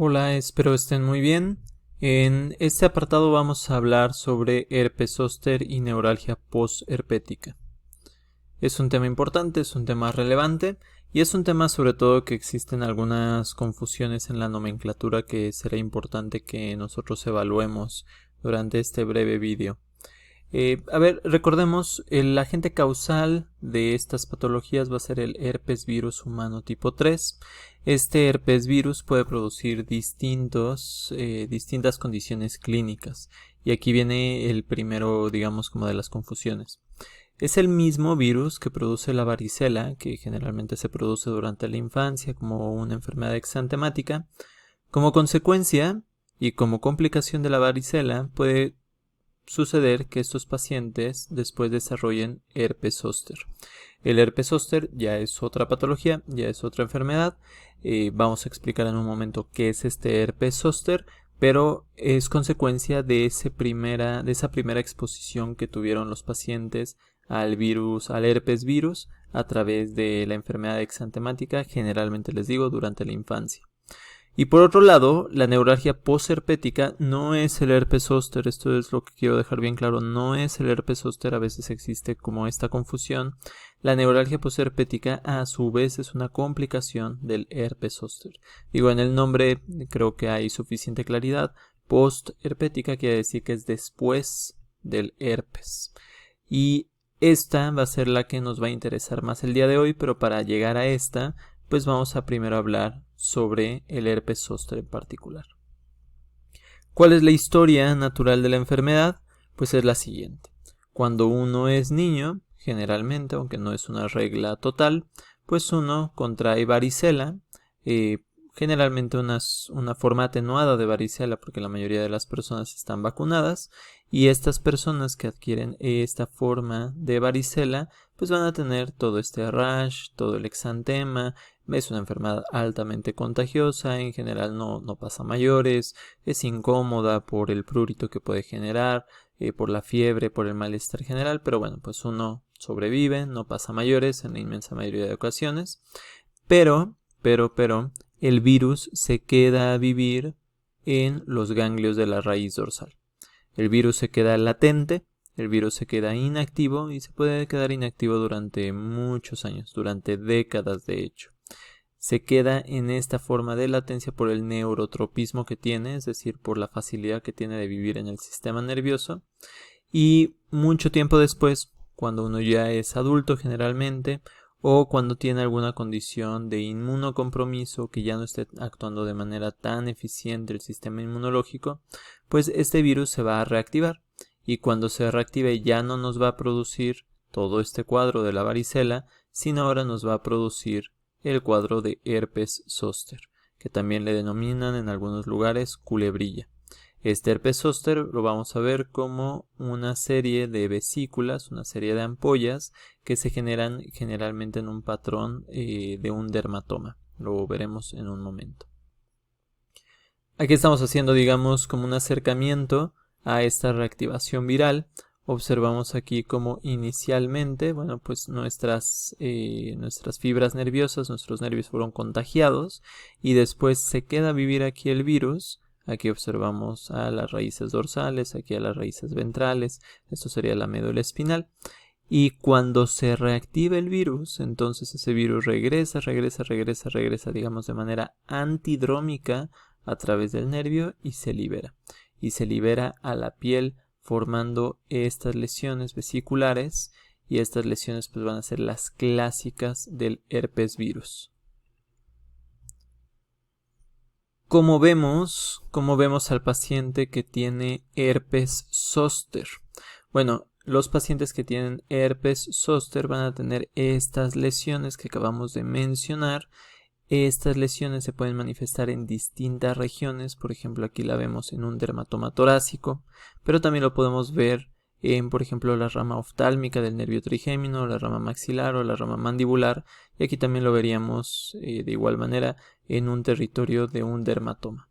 Hola, espero estén muy bien. En este apartado vamos a hablar sobre herpes zóster y neuralgia posherpética. Es un tema importante, es un tema relevante y es un tema sobre todo que existen algunas confusiones en la nomenclatura que será importante que nosotros evaluemos durante este breve vídeo. Recordemos, el agente causal de estas patologías va a ser el herpes virus humano tipo 3. Este herpes virus puede producir distintas condiciones clínicas. Y aquí viene el primero, digamos, como de las confusiones. Es el mismo virus que produce la varicela, que generalmente se produce durante la infancia como una enfermedad exantemática. Como consecuencia y como complicación de la varicela puede suceder que estos pacientes después desarrollen herpes zóster. El herpes zóster ya es otra patología, ya es otra enfermedad. Vamos a explicar en un momento qué es este herpes zóster, pero es consecuencia de esa primera exposición que tuvieron los pacientes al virus, al herpes virus, a través de la enfermedad exantemática, generalmente les digo, durante la infancia. Y por otro lado, la neuralgia posherpética no es el herpes zóster, esto es lo que quiero dejar bien claro, no es el herpes zóster, a veces existe como esta confusión. La neuralgia posherpética a su vez es una complicación del herpes zóster. Digo, en el nombre creo que hay suficiente claridad. Postherpética quiere decir que es después del herpes. Y esta va a ser la que nos va a interesar más el día de hoy, pero para llegar a esta, pues vamos a primero hablar sobre el herpes zóster en particular. ¿Cuál es la historia natural de la enfermedad? Pues es la siguiente. Cuando uno es niño, generalmente, aunque no es una regla total, pues uno contrae varicela, generalmente una forma atenuada de varicela porque la mayoría de las personas están vacunadas, y estas personas que adquieren esta forma de varicela pues van a tener todo este rash, todo el exantema. Es una enfermedad altamente contagiosa, en general no pasa a mayores, es incómoda por el prurito que puede generar, por la fiebre, por el malestar general, pero bueno, pues uno sobrevive, no pasa a mayores en la inmensa mayoría de ocasiones, pero, el virus se queda a vivir en los ganglios de la raíz dorsal. El virus se queda latente, el virus se queda inactivo y se puede quedar inactivo durante muchos años, durante décadas de hecho. Se queda en esta forma de latencia por el neurotropismo que tiene, es decir, por la facilidad que tiene de vivir en el sistema nervioso, y mucho tiempo después, cuando uno ya es adulto generalmente, o cuando tiene alguna condición de inmunocompromiso que ya no esté actuando de manera tan eficiente el sistema inmunológico, pues este virus se va a reactivar, y cuando se reactive ya no nos va a producir todo este cuadro de la varicela, sino ahora nos va a producir el cuadro de herpes zóster, que también le denominan en algunos lugares culebrilla. Este herpes zóster lo vamos a ver como una serie de vesículas, una serie de ampollas que se generan generalmente en un patrón de un dermatoma. Lo veremos en un momento. Aquí estamos haciendo, digamos, como un acercamiento a esta reactivación viral. Observamos aquí como inicialmente, bueno, pues nuestras fibras nerviosas, nuestros nervios fueron contagiados y después se queda a vivir aquí el virus. Aquí observamos a las raíces dorsales, aquí a las raíces ventrales, esto sería la médula espinal. Y cuando se reactiva el virus, entonces ese virus regresa, digamos, de manera antidrómica a través del nervio y se libera. Y se libera a la piel formando estas lesiones vesiculares, y estas lesiones pues van a ser las clásicas del herpes virus. ¿Cómo vemos al paciente que tiene herpes zóster? Bueno, los pacientes que tienen herpes zóster van a tener estas lesiones que acabamos de mencionar. Estas lesiones se pueden manifestar en distintas regiones, por ejemplo aquí la vemos en un dermatoma torácico, pero también lo podemos ver en, por ejemplo, la rama oftálmica del nervio trigémino, la rama maxilar o la rama mandibular, y aquí también lo veríamos de igual manera en un territorio de un dermatoma.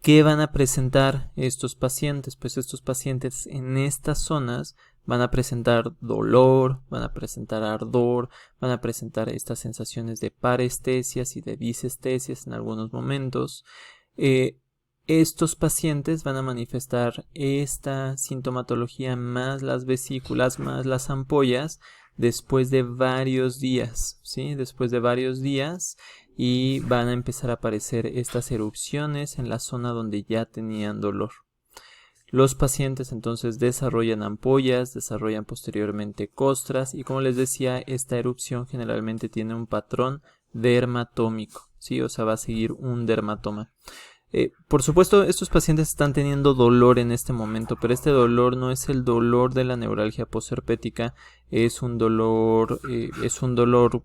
¿Qué van a presentar estos pacientes? Pues estos pacientes en estas zonas van a presentar dolor, van a presentar ardor, van a presentar estas sensaciones de parestesias y de disestesias en algunos momentos. Estos pacientes van a manifestar esta sintomatología más las vesículas, más las ampollas, después de varios días, ¿sí? Después de varios días, y van a empezar a aparecer estas erupciones en la zona donde ya tenían dolor. Los pacientes entonces desarrollan ampollas, desarrollan posteriormente costras y, como les decía, esta erupción generalmente tiene un patrón dermatómico, ¿sí? O sea, va a seguir un dermatoma. Por supuesto, estos pacientes están teniendo dolor en este momento, pero este dolor no es el dolor de la neuralgia posherpética, es un dolor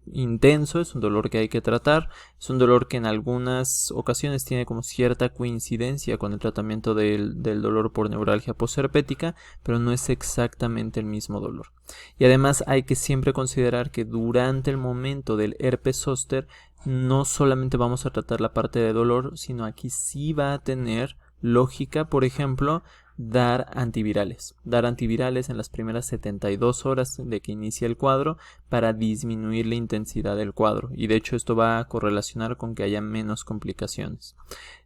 intenso, es un dolor que hay que tratar, es un dolor que en algunas ocasiones tiene como cierta coincidencia con el tratamiento del dolor por neuralgia posherpética, pero no es exactamente el mismo dolor. Y además hay que siempre considerar que durante el momento del herpes zóster no solamente vamos a tratar la parte de dolor, sino aquí sí va a tener lógica, por ejemplo, dar antivirales. Dar antivirales en las primeras 72 horas de que inicia el cuadro para disminuir la intensidad del cuadro. Y de hecho esto va a correlacionar con que haya menos complicaciones.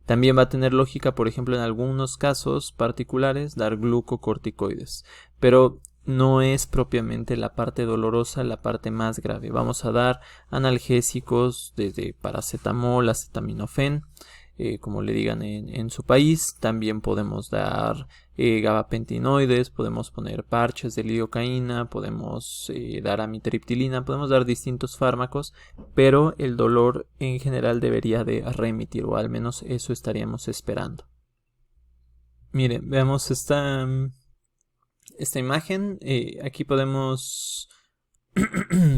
También va a tener lógica, por ejemplo, en algunos casos particulares, dar glucocorticoides. Pero no es propiamente la parte dolorosa la parte más grave. Vamos a dar analgésicos desde paracetamol, acetaminofén, como le digan en su país. También podemos dar gabapentinoides, podemos poner parches de lidocaína, podemos dar amitriptilina, podemos dar distintos fármacos, pero el dolor en general debería de remitir, o al menos eso estaríamos esperando. Miren, veamos esta imagen. Aquí podemos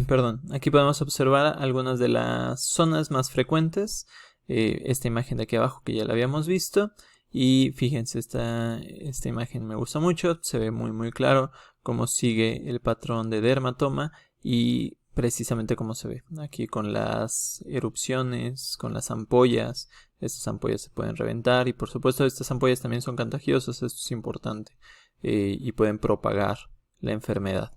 perdón, aquí podemos observar algunas de las zonas más frecuentes. Esta imagen de aquí abajo que ya la habíamos visto, y fíjense, esta imagen me gusta mucho, se ve muy claro cómo sigue el patrón de dermatoma y precisamente cómo se ve aquí con las erupciones, con las ampollas. Estas ampollas se pueden reventar y por supuesto estas ampollas también son contagiosas, esto es importante, y pueden propagar la enfermedad.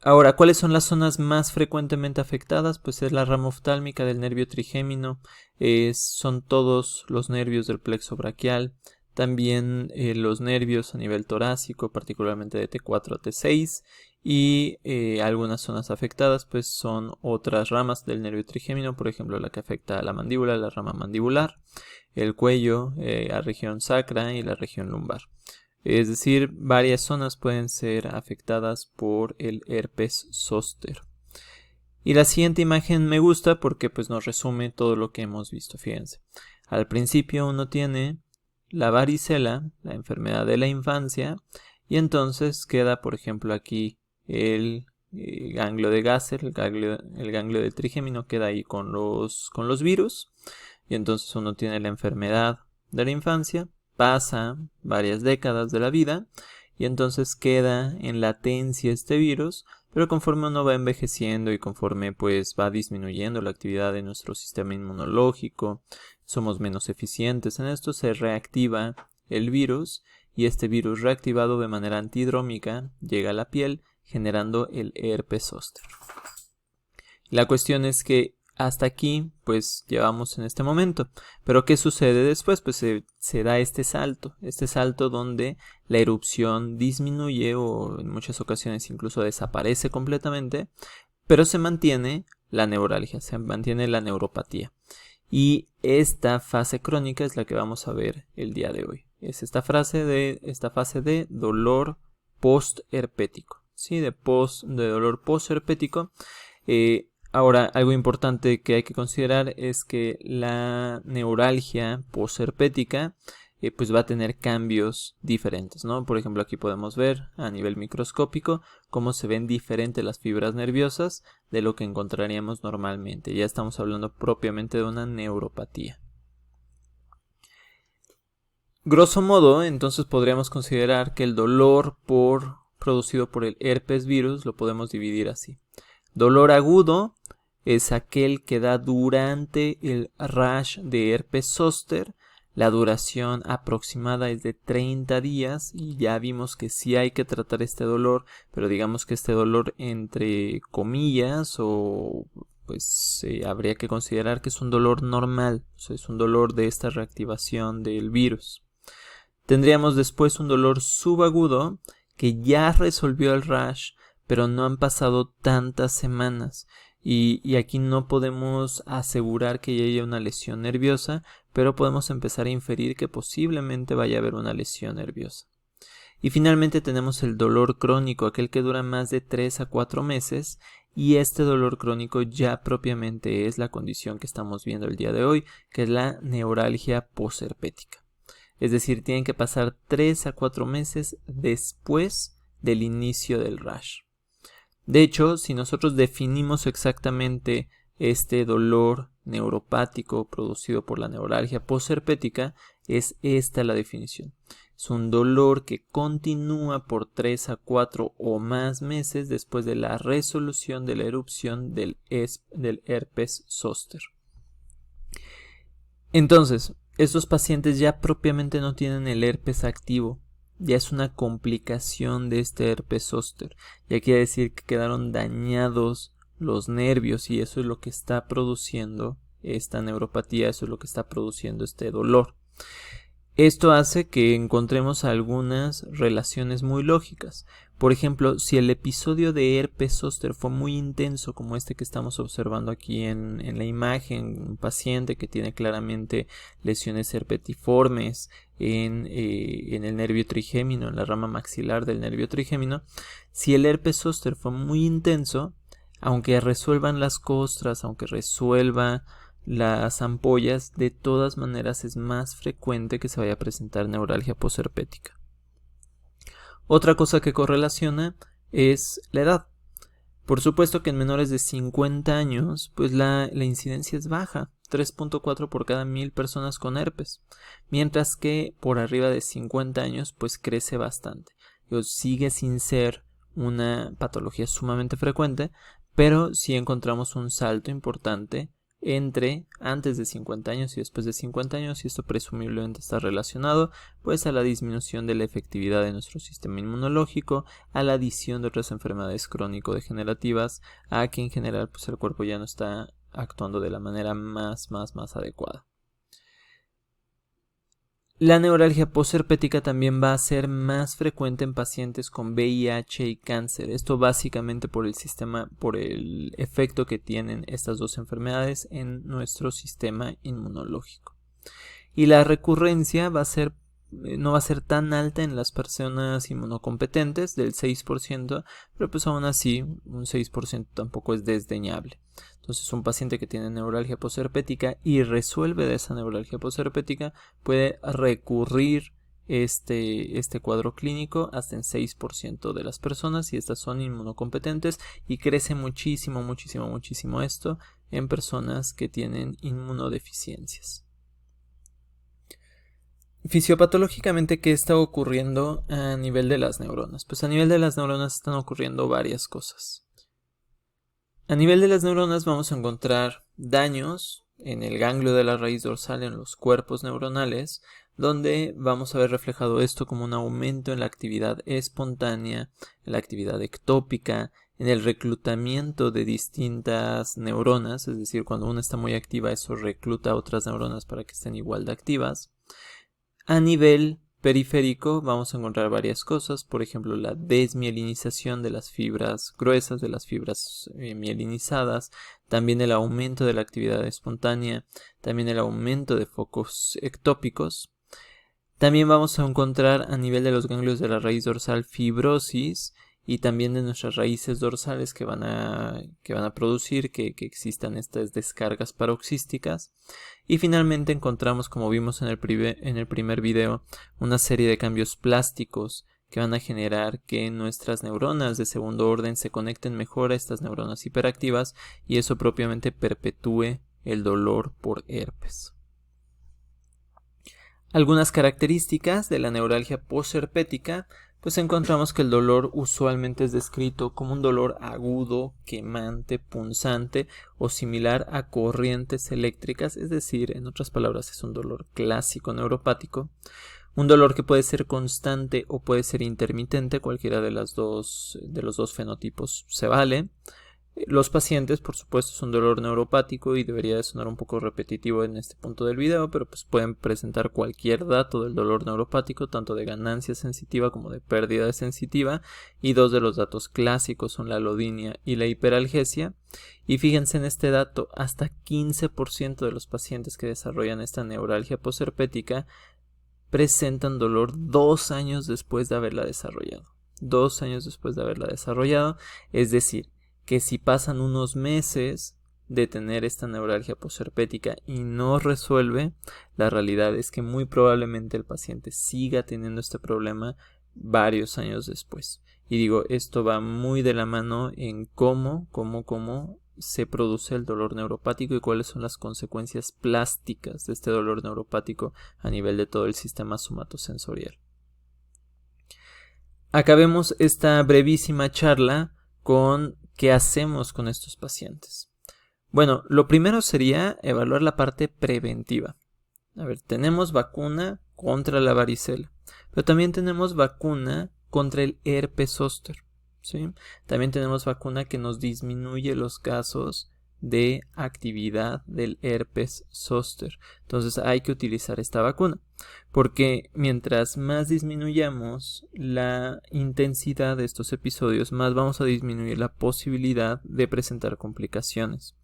Ahora, ¿cuáles son las zonas más frecuentemente afectadas? Pues es la rama oftálmica del nervio trigémino, son todos los nervios del plexo braquial, también los nervios a nivel torácico, particularmente de T4 a T6, y algunas zonas afectadas pues son otras ramas del nervio trigémino, por ejemplo la que afecta a la mandíbula, la rama mandibular, el cuello, la región sacra y la región lumbar. Es decir, varias zonas pueden ser afectadas por el herpes zóster. Y la siguiente imagen me gusta porque pues nos resume todo lo que hemos visto. Fíjense, al principio uno tiene la varicela, la enfermedad de la infancia, y entonces queda, por ejemplo, aquí el ganglio de Gasser, el ganglio del trigémino queda ahí con los virus, y entonces uno tiene la enfermedad de la infancia. Pasa varias décadas de la vida y entonces queda en latencia este virus, pero conforme uno va envejeciendo y conforme pues va disminuyendo la actividad de nuestro sistema inmunológico, somos menos eficientes en esto, se reactiva el virus y este virus reactivado de manera antidrómica llega a la piel generando el herpes zóster. La cuestión es que hasta aquí pues llevamos en este momento, pero ¿qué sucede después? Pues se da este salto donde la erupción disminuye o en muchas ocasiones incluso desaparece completamente, pero se mantiene la neuralgia, se mantiene la neuropatía. Y esta fase crónica es la que vamos a ver el día de hoy. Es esta fase de dolor postherpético, ¿sí? De dolor postherpético. Ahora, algo importante que hay que considerar es que la neuralgia posherpética pues va a tener cambios diferentes, ¿no? Por ejemplo, aquí podemos ver a nivel microscópico cómo se ven diferentes las fibras nerviosas de lo que encontraríamos normalmente. Ya estamos hablando propiamente de una neuropatía. Grosso modo, entonces podríamos considerar que el dolor producido por el herpes virus lo podemos dividir así. Dolor agudo es aquel que da durante el rash de herpes zóster. La duración aproximada es de 30 días y ya vimos que sí hay que tratar este dolor, pero digamos que este dolor entre comillas o pues habría que considerar que es un dolor normal, o sea, es un dolor de esta reactivación del virus. Tendríamos después un dolor subagudo que ya resolvió el rash, pero no han pasado tantas semanas. Y aquí no podemos asegurar que ya haya una lesión nerviosa, pero podemos empezar a inferir que posiblemente vaya a haber una lesión nerviosa. Y finalmente tenemos el dolor crónico, aquel que dura más de 3 a 4 meses, y este dolor crónico ya propiamente es la condición que estamos viendo el día de hoy, que es la neuralgia posherpética. Es decir, tienen que pasar 3 a 4 meses después del inicio del rash. De hecho, si nosotros definimos exactamente este dolor neuropático producido por la neuralgia posherpética, es esta la definición. Es un dolor que continúa por 3 a 4 o más meses después de la resolución de la erupción del herpes zóster. Entonces, estos pacientes ya propiamente no tienen el herpes activo, ya es una complicación de este herpes zóster. Ya quiere decir que quedaron dañados los nervios y eso es lo que está produciendo esta neuropatía, eso es lo que está produciendo este dolor. Esto hace que encontremos algunas relaciones muy lógicas. Por ejemplo, si el episodio de herpes zóster fue muy intenso, como este que estamos observando aquí en la imagen, un paciente que tiene claramente lesiones herpetiformes en el nervio trigémino, en la rama maxilar del nervio trigémino, si el herpes zóster fue muy intenso, aunque resuelvan las costras, aunque resuelva las ampollas, de todas maneras es más frecuente que se vaya a presentar neuralgia posherpética. Otra cosa que correlaciona es la edad. Por supuesto que en menores de 50 años, pues la incidencia es baja, 3.4 por cada 1000 personas con herpes, mientras que por arriba de 50 años, pues crece bastante. Sigue sin ser una patología sumamente frecuente, pero sí encontramos un salto importante entre antes de 50 años y después de 50 años, y esto presumiblemente está relacionado pues a la disminución de la efectividad de nuestro sistema inmunológico, a la adición de otras enfermedades crónico-degenerativas, a que en general pues el cuerpo ya no está actuando de la manera más adecuada. La neuralgia posherpética también va a ser más frecuente en pacientes con VIH y cáncer. Esto básicamente por el efecto que tienen estas dos enfermedades en nuestro sistema inmunológico. Y la recurrencia no va a ser tan alta en las personas inmunocompetentes, del 6%, pero pues aún así un 6% tampoco es desdeñable. Entonces un paciente que tiene neuralgia posherpética y resuelve de esa neuralgia posherpética puede recurrir este cuadro clínico hasta en 6% de las personas, y estas son inmunocompetentes, y crece muchísimo esto en personas que tienen inmunodeficiencias. Fisiopatológicamente, ¿qué está ocurriendo a nivel de las neuronas? Pues a nivel de las neuronas están ocurriendo varias cosas. A nivel de las neuronas vamos a encontrar daños en el ganglio de la raíz dorsal, en los cuerpos neuronales, donde vamos a ver reflejado esto como un aumento en la actividad espontánea, en la actividad ectópica, en el reclutamiento de distintas neuronas, es decir, cuando una está muy activa, eso recluta a otras neuronas para que estén igual de activas. A nivel periférico vamos a encontrar varias cosas, por ejemplo la desmielinización de las fibras gruesas, de las fibras mielinizadas, también el aumento de la actividad espontánea, también el aumento de focos ectópicos. También vamos a encontrar a nivel de los ganglios de la raíz dorsal fibrosis, y también de nuestras raíces dorsales que van a producir que existan estas descargas paroxísticas. Y finalmente encontramos, como vimos en el primer video, una serie de cambios plásticos que van a generar que nuestras neuronas de segundo orden se conecten mejor a estas neuronas hiperactivas, y eso propiamente perpetúe el dolor por herpes. Algunas características de la neuralgia posherpética, pues encontramos que el dolor usualmente es descrito como un dolor agudo, quemante, punzante o similar a corrientes eléctricas, es decir, en otras palabras, es un dolor clásico neuropático. Un dolor que puede ser constante o puede ser intermitente, cualquiera de los dos fenotipos se vale. Los pacientes, por supuesto, es un dolor neuropático y debería de sonar un poco repetitivo en este punto del video, pero pues pueden presentar cualquier dato del dolor neuropático, tanto de ganancia sensitiva como de pérdida sensitiva, y dos de los datos clásicos son la alodinia y la hiperalgesia. Y fíjense en este dato, hasta 15% de los pacientes que desarrollan esta neuralgia posherpética presentan dolor 2 años después de haberla desarrollado. 2 años después de haberla desarrollado, es decir, que si pasan unos meses de tener esta neuralgia posherpética y no resuelve, la realidad es que muy probablemente el paciente siga teniendo este problema varios años después. Y digo, esto va muy de la mano en cómo se produce el dolor neuropático y cuáles son las consecuencias plásticas de este dolor neuropático a nivel de todo el sistema somatosensorial. Acabemos esta brevísima charla con qué hacemos con estos pacientes. Bueno, lo primero sería evaluar la parte preventiva. A ver, tenemos vacuna contra la varicela, pero también tenemos vacuna contra el herpes zóster, ¿sí? También tenemos vacuna que nos disminuye los casos de actividad del herpes zóster. Entonces hay que utilizar esta vacuna, porque mientras más disminuyamos la intensidad de estos episodios, más vamos a disminuir la posibilidad de presentar complicaciones.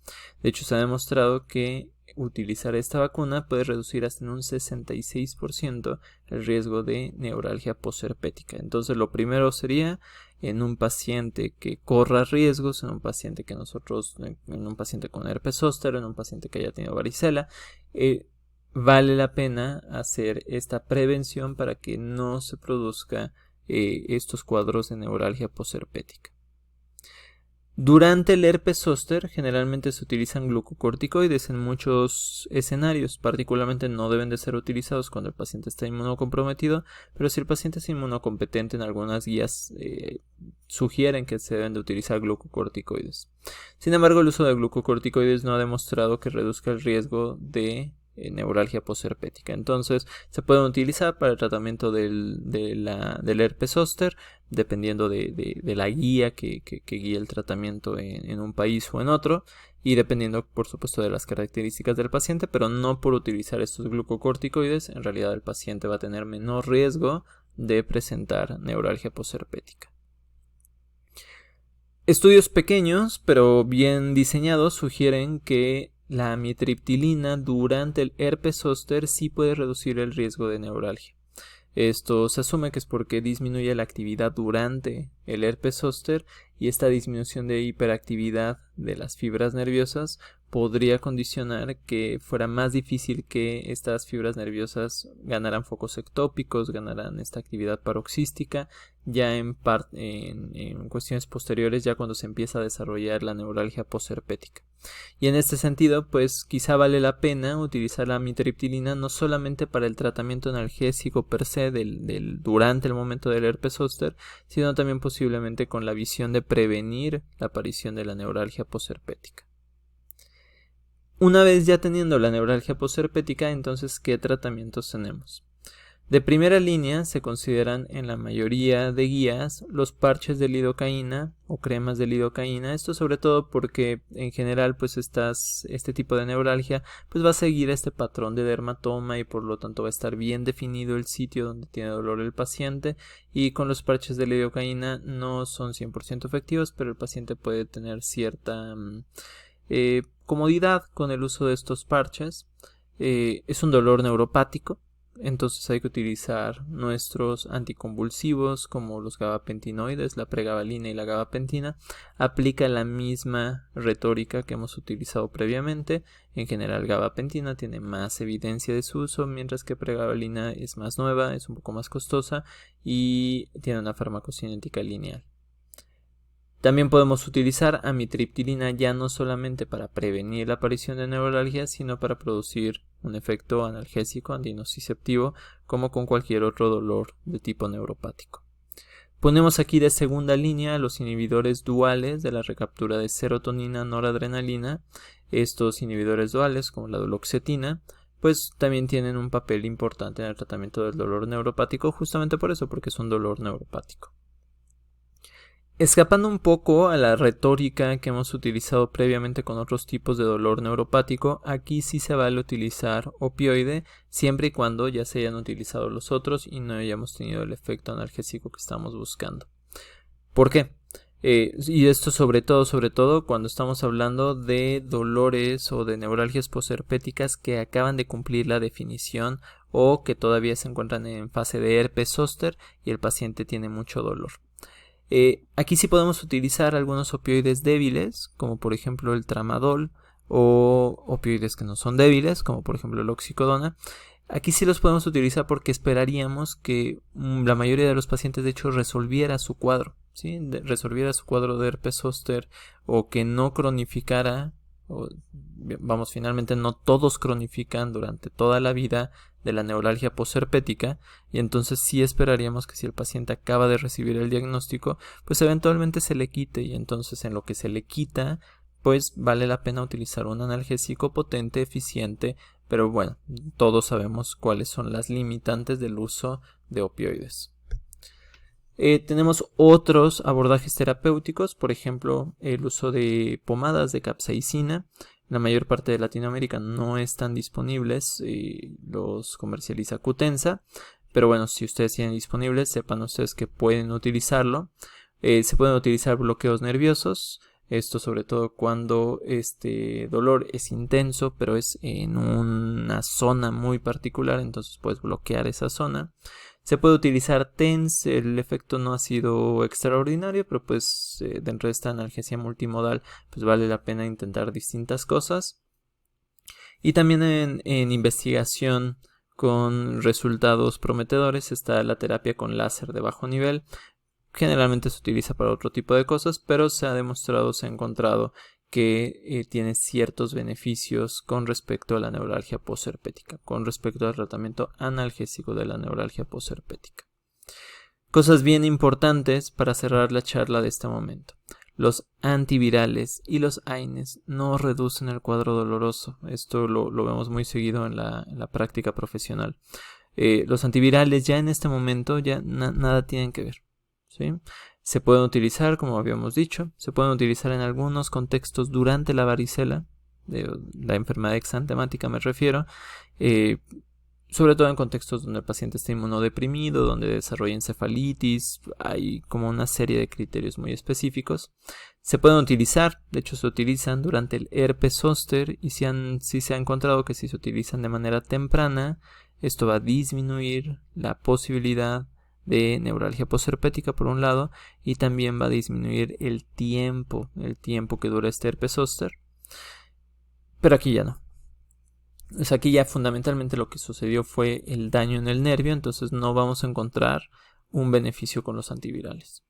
De hecho, se ha demostrado que utilizar esta vacuna puede reducir hasta en un 66% el riesgo de neuralgia posherpética. Entonces, lo primero sería en un paciente que corra riesgos, en un paciente con herpes zóster, en un paciente que haya tenido varicela, vale la pena hacer esta prevención para que no se produzca estos cuadros de neuralgia posherpética. Durante el herpes zóster generalmente se utilizan glucocorticoides en muchos escenarios, particularmente no deben de ser utilizados cuando el paciente está inmunocomprometido, pero si el paciente es inmunocompetente, en algunas guías sugieren que se deben de utilizar glucocorticoides. Sin embargo, el uso de glucocorticoides no ha demostrado que reduzca el riesgo de neuralgia posherpética. Entonces se pueden utilizar para el tratamiento del herpes zóster, dependiendo de la guía que guíe el tratamiento en un país o en otro, y dependiendo por supuesto de las características del paciente, pero no por utilizar estos glucocorticoides en realidad el paciente va a tener menor riesgo de presentar neuralgia posherpética. Estudios pequeños pero bien diseñados sugieren que la amitriptilina durante el herpes zóster sí puede reducir el riesgo de neuralgia. Esto se asume que es porque disminuye la actividad durante el herpes zóster y esta disminución de hiperactividad de las fibras nerviosas podría condicionar que fuera más difícil que estas fibras nerviosas ganaran focos ectópicos, ganaran esta actividad paroxística ya en cuestiones posteriores, ya cuando se empieza a desarrollar la neuralgia posherpética. Y en este sentido, pues quizá vale la pena utilizar la amitriptilina no solamente para el tratamiento analgésico per se durante el momento del herpes zóster, sino también posiblemente con la visión de prevenir la aparición de la neuralgia posherpética. Una vez ya teniendo la neuralgia posherpética, entonces, ¿qué tratamientos tenemos? De primera línea se consideran en la mayoría de guías los parches de lidocaína o cremas de lidocaína. Esto sobre todo porque en general pues este tipo de neuralgia pues va a seguir este patrón de dermatoma y por lo tanto va a estar bien definido el sitio donde tiene dolor el paciente, y con los parches de lidocaína no son 100% efectivos, pero el paciente puede tener cierta comodidad con el uso de estos parches. Es un dolor neuropático. Entonces hay que utilizar nuestros anticonvulsivos como los gabapentinoides, la pregabalina y la gabapentina. Aplica la misma retórica que hemos utilizado previamente. En general gabapentina tiene más evidencia de su uso, mientras que pregabalina es más nueva, es un poco más costosa y tiene una farmacocinética lineal. También podemos utilizar amitriptilina ya no solamente para prevenir la aparición de neuralgia, sino para producir un efecto analgésico antinociceptivo, como con cualquier otro dolor de tipo neuropático. Ponemos aquí de segunda línea los inhibidores duales de la recaptura de serotonina-noradrenalina. Estos inhibidores duales, como la duloxetina, pues también tienen un papel importante en el tratamiento del dolor neuropático, justamente por eso, porque es un dolor neuropático. Escapando un poco a la retórica que hemos utilizado previamente con otros tipos de dolor neuropático, aquí sí se vale utilizar opioide siempre y cuando ya se hayan utilizado los otros y no hayamos tenido el efecto analgésico que estamos buscando. ¿Por qué? Y esto sobre todo cuando estamos hablando de dolores o de neuralgias posherpéticas que acaban de cumplir la definición o que todavía se encuentran en fase de herpes zóster y el paciente tiene mucho dolor. Aquí sí podemos utilizar algunos opioides débiles, como por ejemplo el tramadol, o opioides que no son débiles, como por ejemplo el oxicodona. Aquí sí los podemos utilizar porque esperaríamos que la mayoría de los pacientes de hecho resolviera su cuadro, ¿sí? Resolviera su cuadro de herpes zóster o que no cronificara, finalmente no todos cronifican durante toda la vida de la neuralgia posherpética y entonces sí esperaríamos que si el paciente acaba de recibir el diagnóstico, pues eventualmente se le quite y entonces en lo que se le quita, pues vale la pena utilizar un analgésico potente, eficiente, pero bueno, todos sabemos cuáles son las limitantes del uso de opioides. Tenemos otros abordajes terapéuticos, por ejemplo, el uso de pomadas de capsaicina. La mayor parte de Latinoamérica no están disponibles, los comercializa Cutensa, pero bueno, si ustedes tienen disponibles, sepan ustedes que pueden utilizarlo. Se pueden utilizar bloqueos nerviosos, esto sobre todo cuando este dolor es intenso, pero es en una zona muy particular, entonces puedes bloquear esa zona. Se puede utilizar TENS, el efecto no ha sido extraordinario, pero pues dentro de esta analgesia multimodal pues vale la pena intentar distintas cosas. Y también en investigación con resultados prometedores está la terapia con láser de bajo nivel. Generalmente se utiliza para otro tipo de cosas, pero se ha demostrado, se ha encontrado que tiene ciertos beneficios con respecto a la neuralgia posherpética, con respecto al tratamiento analgésico de la neuralgia posherpética. Cosas bien importantes para cerrar la charla de este momento. Los antivirales y los AINES no reducen el cuadro doloroso. Esto lo vemos muy seguido en la práctica profesional. Los antivirales ya en este momento ya nada tienen que ver, ¿sí? Se pueden utilizar, como habíamos dicho, se pueden utilizar en algunos contextos durante la varicela, de la enfermedad exantemática me refiero, sobre todo en contextos donde el paciente está inmunodeprimido, donde desarrolla encefalitis, hay como una serie de criterios muy específicos. Se pueden utilizar, de hecho se utilizan durante el herpes zóster y si se ha encontrado que si se utilizan de manera temprana, esto va a disminuir la posibilidad de neuralgia posherpética por un lado y también va a disminuir el tiempo que dura este herpes zóster. Pero aquí ya no. Pues aquí ya fundamentalmente lo que sucedió fue el daño en el nervio, entonces no vamos a encontrar un beneficio con los antivirales.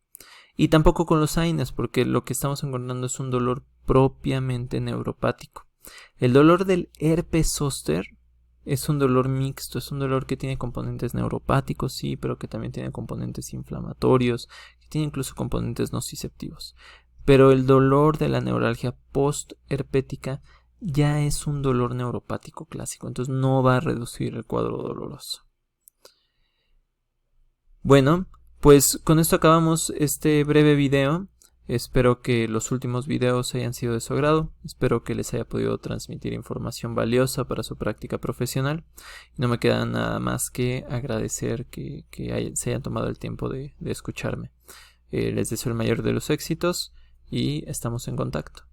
Y tampoco con los AINES, porque lo que estamos encontrando es un dolor propiamente neuropático. El dolor del herpes zóster es un dolor mixto, es un dolor que tiene componentes neuropáticos, sí, pero que también tiene componentes inflamatorios, que tiene incluso componentes nociceptivos. Pero el dolor de la neuralgia postherpética ya es un dolor neuropático clásico, entonces no va a reducir el cuadro doloroso. Bueno, pues con esto acabamos este breve video. Espero que los últimos videos hayan sido de su agrado. Espero que les haya podido transmitir información valiosa para su práctica profesional. No me queda nada más que agradecer que se hayan tomado el tiempo de escucharme. Les deseo el mayor de los éxitos y estamos en contacto.